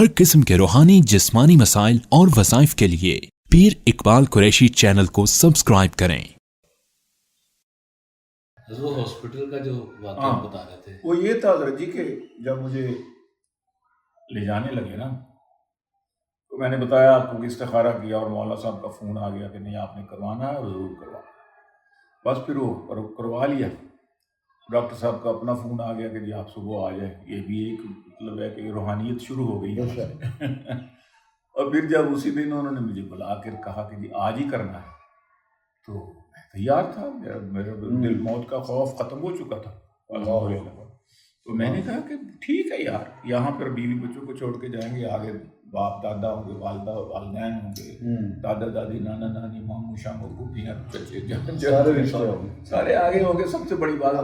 ہر قسم کے روحانی جسمانی مسائل اور وظائف کے لیے پیر اقبال قریشی چینل کو سبسکرائب کریں۔ وہ ہاسپٹل کا جو واقعہ بتا رہے تھے وہ یہ تھا حضرت جی کہ جب مجھے لے جانے لگے نا تو میں نے بتایا آپ کو کہ استخارہ کیا اور مولا صاحب کا فون آ گیا کہ نہیں آپ نے کروانا ہے اور ضرور کروانا۔ بس پھر وہ کروا لیا۔ ڈاکٹر صاحب کا اپنا فون آ گیا کہ جی آپ صبح آ جائیں۔ یہ بھی ایک مطلب ہے کہ روحانیت شروع ہو گئی ہے۔ اور پھر جب اسی دن انہوں نے مجھے بلا کر کہا کہ جی آج ہی کرنا ہے تو میں تیار تھا، میرا دل موت کا خوف ختم ہو چکا تھا الحمدللہ۔ تو میں نے کہا کہ ٹھیک ہے یار، یہاں پر بیوی بچوں کو چھوڑ کے جائیں گے، آگے باپ دادا ہوں گے، والدہ والدین ہوں گے، دادا دادی نانا نانی ماموں شاموں پھوپھیاں چچے سارے آگے ہوں گے۔ سب سے بڑی بات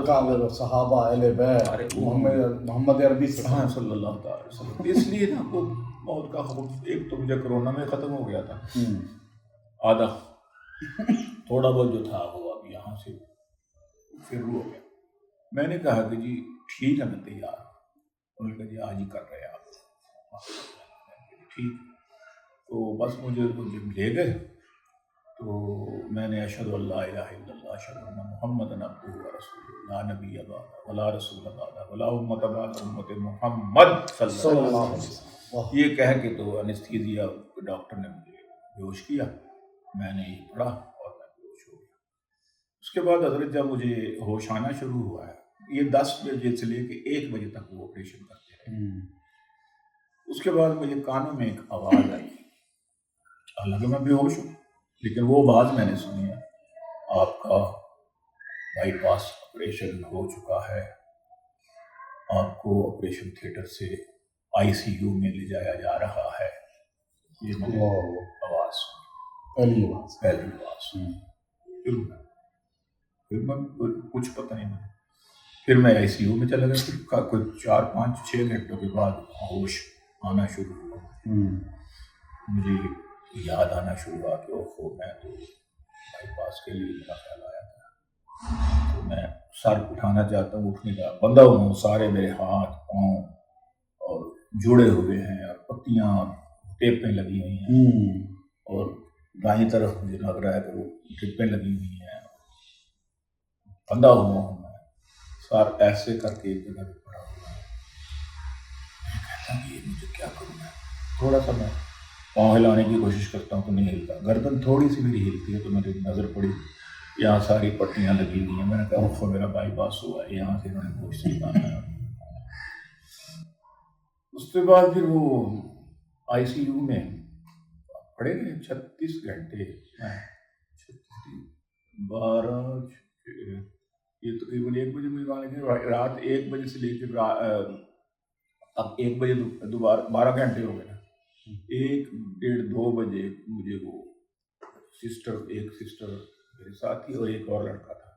صحابہ اہل بیت محمد عربی صلی اللہ تعالی وسلم۔ اس لیے نا وہ موت کا خوف ایک تو مجھے کرونا میں ختم ہو گیا تھا آدھا، تھوڑا بہت جو تھا وہ اب یہاں سے پھر ہو گیا۔ میں نے کہا کہ جی ٹھیک ہے میں تیار ہوں۔ انہوں نے کہا جی آج ہی کر رہے آپ۔ ٹھیک، تو بس مجھے لے گئے تو میں نے اشہد ان لا الہ الا اللہ اشہد ان محمدًا عبدہ ورسولہ لا نبی بعدہ ولا رسول بعدہ ولا امۃ بعد امۃ محمد صلی اللہ علیہ وسلم، یہ کہہ کے تو انستھیزیا ڈاکٹر نے مجھے بیہوش کیا۔ میں نے یہ پڑھا اور میں بیہوش ہو گیا۔ اس کے بعد حضرت جب مجھے ہوش آنا شروع ہوا ہے، یہ 10 بجے سے لے کے 1 بجے تک وہ آپریشن کرتے رہے۔ اس کے بعد مجھے کانوں میں ایک آواز آئی، حالانکہ میں بے ہوش ہوں لیکن وہ آواز میں نے سنی ہے، آپ کا بائی پاس آپریشن ہو چکا ہے، آپ کو آپریشن تھیٹر سے ICU میں لے جایا جا رہا ہے۔ یہ میں نے آواز سنی، پہلی آواز سنی۔ پھر میں کچھ پتہ نہیں مجھے، پھر میں ICU میں چلا گیا۔ پھر کوئی 4-5-6 گھنٹوں کے بعد ہوش آنا شروع ہوا۔ مجھے یاد آنا شروع ہوا کہ اوہو میں تو بائی پاس کے لیے میرا خیال آیا تھا، تو میں سر اٹھانا چاہتا ہوں، اٹھنے کا بندہ ہوں، سارے میرے ہاتھ پاؤں اور جڑے ہوئے ہیں اور پٹیاں اور ٹیپیں لگی ہوئی ہیں، اور دائیں طرف مجھے لگ رہا ہے کہ وہ ٹیپیں لگی ہوئی ہیں، بندہ ہوا ہوں میں، سر ایسے کر کے ایک جگہ پہ پڑا ہوا ہے۔ میں کہتا ہوں یہ مجھے کیا کروں ہے، تھوڑا سا میں پاؤں ہلانے کی کوشش کرتا ہوں تو نہیں ہلتا، گردن تھوڑی سی میری ہلتی ہے تو میری نظر پڑی یہاں ساری پٹیاں لگی ہوئی ہیں۔ میں نے کہا اوہ میرا بائی پاس ہوا ہے، یہاں سے انہوں نے گوشت نکالا ہے۔ اس کے بعد پھر وہ ICU میں پڑے رہے 36 گھنٹے، 12 یہ تقریباً 1 بجے مجھے وہاں لگے، رات 1 بجے سے لے کے اب 1 بجے دوبارہ 12 گھنٹے ہو گئے نا، 1-1:30-2 بجے مجھے وہ ایک سسٹر میرے ساتھ تھی اور ایک اور لڑکا تھا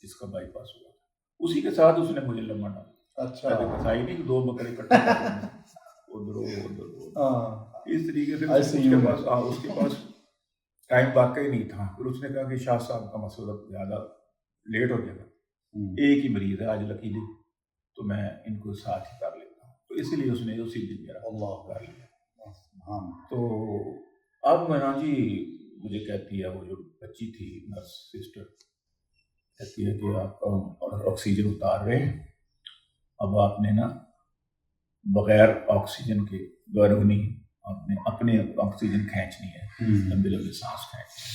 جس کا بائی پاس ہوا تھا، اسی کے ساتھ اس نے مجھے لمبا ڈالا۔ اچھا بتائی نہیں کہ 2 بکرے کٹے ادھر اس طریقے سے اس کے پاس ٹائم واقعی نہیں تھا۔ پھر اس نے کہا کہ شاہ صاحب کا مسئلہ زیادہ لیٹ ہو جائے گا، ایک ہی مریض ہے آج لکیلی، تو میں ان کو ساتھ ہی کر لیتا ہوں، تو اسی لیے اس نے اسی دن میرا اللہ کر لیا۔ تو اب میں نا جی مجھے کہتی ہے وہ جو بچی تھی نرس سسٹر، کہتی ہے کہ آپ کا آکسیجن اتار رہے ہیں، اب آپ نے نا بغیر آکسیجن کے گرونی آپ نے اپنے آکسیجن کھینچنی ہے، لمبی لمبی سانس کھینچنی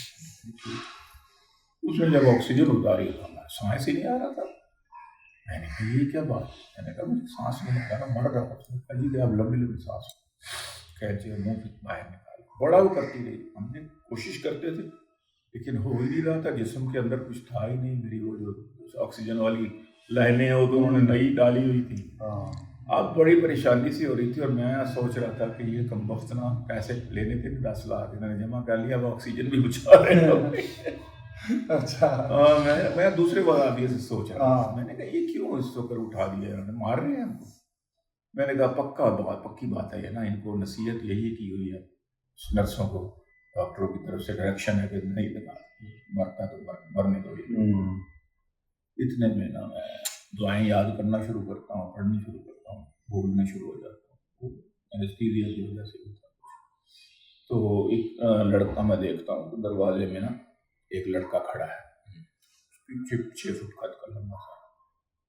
ہے۔ اس نے جب آکسیجن اتاری تو ہمارا سانس ہی نہیں آ رہا تھا۔ میں نے کہا یہ کیا بات، میں نے کہا مجھے سانس نہیں آ رہا، مر رہا ہوں۔ اس نے کہا جی کہ آپ لمبی لمبی سانس کھینچے منہ سے باہر نکال، بڑا وہ کرتی رہی۔ ہم نے کوشش کرتے تھے لیکن ہو ہی نہیں رہا تھا، جسم کے اندر کچھ تھا ہی نہیں۔ میری وہ جو آکسیجن والی لائنیں وہ تو انہوں نے نئی ڈالی ہوئی تھی، اب بڑی پریشانی سی ہو رہی تھی، اور میں سوچ رہا تھا کہ یہ کم بخت نا پیسے لینے تھے 10 لاکھ میں نے جمع کر لیا، اب آکسیجن بھی بچا رہے ہیں۔ اچھا میں دوسرے آدمی سے سوچ رہا تھا، میں نے کہا یہ کیوں اس کو کر اٹھا دیا، انہوں نے مار رہے ہیں ہم کو۔ میں نے کہا پکی بات ہے نا، ان کو نصیحت یہی کی ہوئی ہے نرسوں کو، ڈاکٹروں کی طرف سے ڈائریکشن ہے کہ نہیں لگا، مرتا تو مرنے دو۔ اتنے میں نا میں دعائیں یاد کرنا شروع کرتا ہوں، پڑھنی شروع کرتا ہوں، بھولنا شروع ہو جاتا ہوں۔ اینستھیزیا کی وجہ سے ہوتا ہے۔ تو ایک لڑکا میں دیکھتا ہوں دروازے میں نا، ایک لڑکا کھڑا ہے، 6 فٹ قد کا لمبا سا،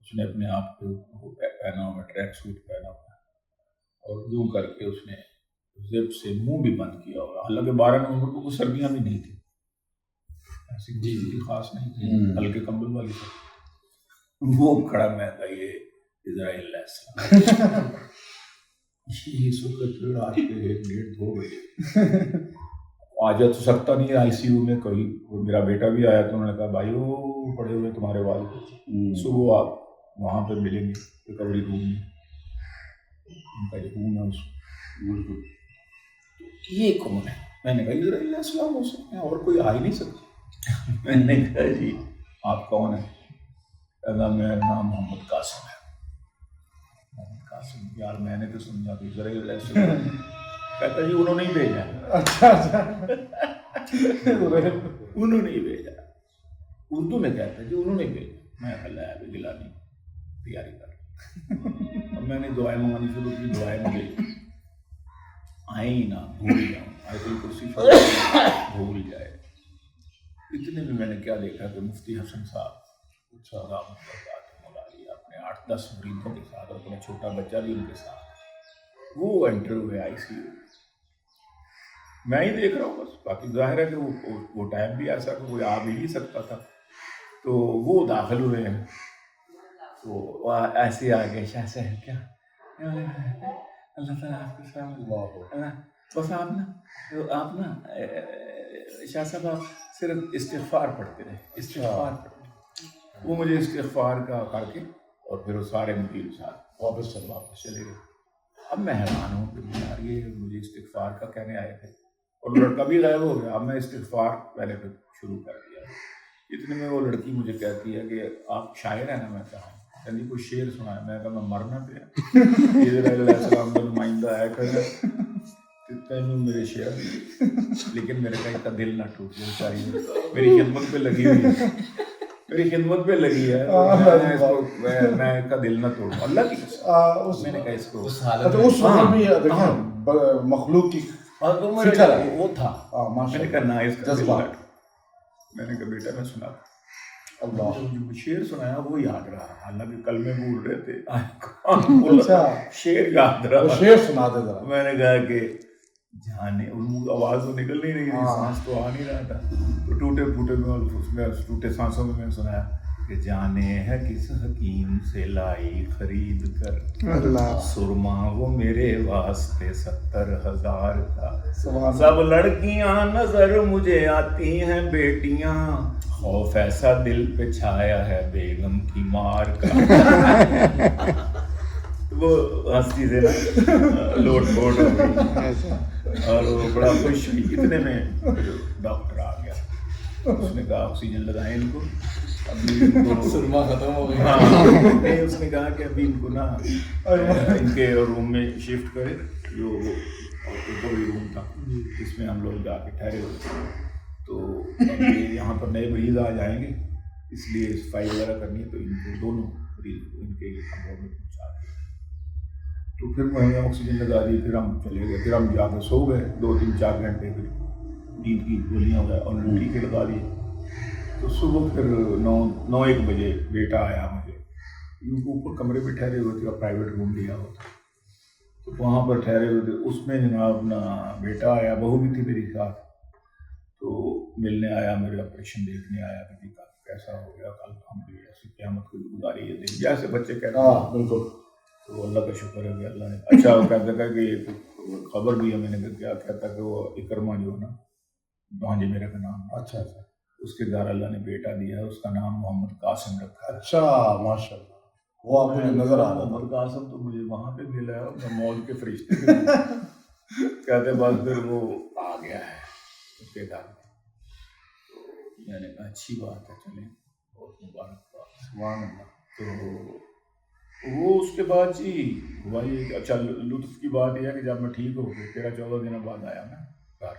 اس نے اپنے آپ کو پہنا ہوا ٹریک سوٹ پہنا ہوا اور یوں کر کے اس نے زپ سے منہ بھی بند کیا ہوا، حالانکہ 12 نومبر کو سردیاں بھی نہیں تھی، ایسی کوئی خاص نہیں تھی، ہلکے کمبل والی تھی، وہ کھڑا میں تھا، یہ اسرائیل علیہ السلام، اس وقت رات کے 1:30-2 بجے آج تو سکتا نہیں ہے آئی سی یو میں، کوئی میرا بیٹا بھی آیا تو انہوں نے کہا بھائی وہ پڑے ہوئے تمہارے والد، صبح آپ وہاں پہ ملیں گے ریکوری روم میں، ان کا یہ روم ہے اس بالکل، یہ کون ہے؟ میں نے کہا اسرائیل علیہ السلام ہو سکتے ہیں، اور کوئی آ ہی نہیں سکتا۔ میں نے کہا جی آپ کون ہیں؟ کہا میرا نام محمد قاسم ہے۔ محمد قاسم، یار میں نے تو سمجھا کہ اسرائیل علیہ السلام، کہتا جی انہوں نے ہی بھیجا ہے۔ اچھا انہوں نے ہی بھیجا، اردو میں کہتا ہے جی انہوں نے بھیجا۔ میں کہا ابھی گلانی تیاری کر، اب میں نے دعائیں منگانی شروع کی، دعائیں مجھے آئیں نہ بھول جاؤں، آیت الکرسی بھول جائے۔ اتنے میں نے کیا دیکھا کہ مفتی حسن صاحب اپنے 8-10 مریضوں کے ساتھ اور اپنا چھوٹا بچہ بھی ان کے ساتھ وہ انٹر ہوئے آئی سی یو، میں ہی دیکھ رہا ہوں بس، باقی ظاہر ہے کہ وہ ٹائم بھی ایسا کہ کوئی آ بھی نہیں سکتا تھا، تو وہ داخل ہوئے ہیں، تو ایسے آ گئے شاہ صاحب کیا اللہ تعالیٰ آپ کے سامنے، بس آپ نا شاہ صاحب آپ صرف استغفار پڑھتے رہے، استغفار پڑھتے، وہ مجھے استغفار کا کر کے اور پھر وہ سارے مریض ساتھ واپس چلے گئے۔ اب میں حیران ہوں کہ یار یہ مجھے استغفار کا کہنے آئے تھے اور لڑکا بھی غائب ہو گیا، اب میں استغفار پہلے پھر شروع کر دیا۔ اتنے میں وہ لڑکی مجھے کہتی ہے کہ آپ شاعر ہیں نا؟ میں کہا کہتی کوئی شعر سنایا، میں کہا میں مرنا پیا، اسرائیل علیہ السلام کا نمائندہ ہے تینوں میرے شعر، لیکن میرے کا اتنا دل نہ ٹوٹ جائے، ساری میری خدمت پہ لگی ہوئی ہے، میری خدمت پہ لگی ہے، میں اس کا دل نہ توڑوں اللہ کی قسم۔ میں نے کہا اس کو اس حالت اس وقت بھی دیکھیں مخلوق کی فکر ہے، وہ تھا، میں نے کہا نہ اس کا دل نہ ٹوڑ، میں نے کہا بیٹا میں سنا اللہ جو شعر سنایا وہ یاد رہا، حالانکہ کلمے بول رہے تھے، شعر یاد رہا، شعر سنا دے ذرا۔ میں نے کہا کہ جانے آواز تو نکل نہیں رہی تھی، سانس تو آ نہیں رہا تھا، تو ٹوٹے پھوٹے میں اس میں ٹوٹے سانسوں میں نے سنایا کہ جانے ہے کس حکیم سے لائی خرید کر سرما وہ میرے واسطے 70,000 کا، سب لڑکیاں نظر مجھے آتی ہیں بیٹیاں، خوف ایسا دل پہ چھایا ہے بیگم کی مار کا، وہ ہستی سے لوٹ پوٹ ہو گئی اور وہ بڑا خوش ہوئی۔ اتنے میں ڈاکٹر آ گیا، اس نے کہا آکسیجن لگائیں ان کو، ابھی ان کو سرما ختم ہو گئی، اس نے کہا کہ ابھی ان کو نا ان کے روم میں شفٹ کرے، جو ریکوری روم تھا اس میں ہم لوگ جا کے ٹھہرے ہوئے تھے، تو ابھی یہاں پر نئے مریض آ جائیں گے، اس لیے صفائی وغیرہ کرنی ہے، تو ان کو دونوں مریض ان کے کمروں میں پہنچا دیا، تو پھر میں نے آکسیجن لگا دی، پھر ہم چلے گئے، پھر ہم جا کے سو گئے 2-3-4 گھنٹے، پھر نیند کی گولیاں اور ٹیکے لگا دیے، تو صبح پھر 9-1 بجے بیٹا آیا مجھے، ان کو اوپر کمرے پہ ٹھہرے ہوئے تھے، پرائیویٹ روم لیا ہوا تھا، تو وہاں پر ٹھہرے ہوئے تھے، اس میں جناب اپنا بیٹا آیا، بہو بھی تھی میری ساتھ، تو ملنے آیا، میرے آپریشن دیکھنے آیا کہ جی کیسا ہو گیا، کل ہم بھی ایسی قیامت کو گزاری ہے دن، جیسے بچے کہتے ہیں بالکل، تو اللہ کا شکر ہے کہ اللہ نے اچھا، وہ کہتا تھا کہ یہ خبر بھی ہے، میں نے کیا کہتا کہ وہ اکرما جو ہے نا بھانجے میرے کا نام، اچھا اچھا، اس کے گھر اللہ نے بیٹا دیا ہے، اس کا نام محمد قاسم رکھا ہے۔ اچھا ماشاء اللہ، وہ آپ مجھے نظر آ رہا تھا، محمد قاسم تو مجھے وہاں پہ ملا ہے، اور موت کے فرشتے بھی کہتے بعد پھر وہ آ گیا ہے اس کے گھر میں، تو میں نے کہا اچھی بات ہے، چلیں بہت مبارک، سبحان اللہ۔ تو وہ اس کے بعد جی ہوا یہ، اچھا لطف کی بات یہ ہے کہ جب میں ٹھیک ہو گیا 13-14 دن بعد آیا میں گھر،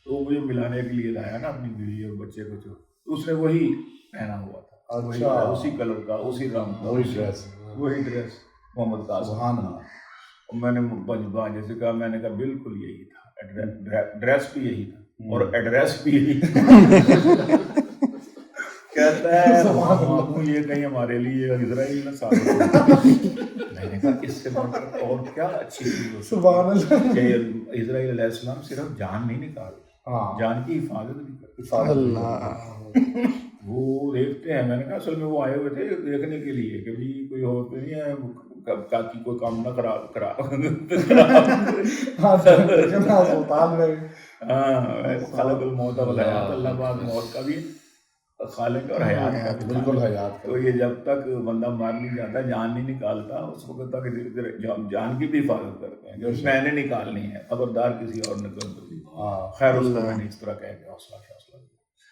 تو وہ مجھے ملانے کے لیے لایا نا اپنی بیوی اور بچے کو، تو اس نے وہی پہنا ہوا تھا، اچھا، اسی کلر کا، اسی رنگ کا، وہی ڈریس، وہی ڈریس محمد قاسم، سبحان اللہ۔ میں نے بھانجے سے کہا، میں نے کہا بالکل یہی تھا، ڈریس بھی یہی تھا اور ایڈریس بھی یہی تھا. کہتا ہے ماموں یہ کہیں ہمارے لیے اسرائیل میں ثابت ہو. میں نے کہا اس سے بڑھ کر اور کیا اچھی چیز ہو سبحان اللہ. کہ اسرائیل علیہ السلام صرف جان نہیں نکالتے، جان کی حفاظت بھی کرتے. اللہ وہ دیکھتے ہیں. میں نے کہا اصل میں وہ آئے ہوئے تھے دیکھنے کے لیے کہ بھی کوئی اور تو نہیں ہے کاکی کوئی کام نہ خالق الموت والحیات، اللہ پاک موت کا بھی خالق اور حیات کا بھی بالکل حیات. تو یہ جب تک بندہ مار نہیں جاتا، جان نہیں نکالتا، اس وقت تک جان کی بھی حفاظت کرتے ہیں. جو میں نے نکالنی ہے، خبردار کسی اور نے تو خیر اس کو میں نے اس طرح کہہ کے حوصلہ کیا.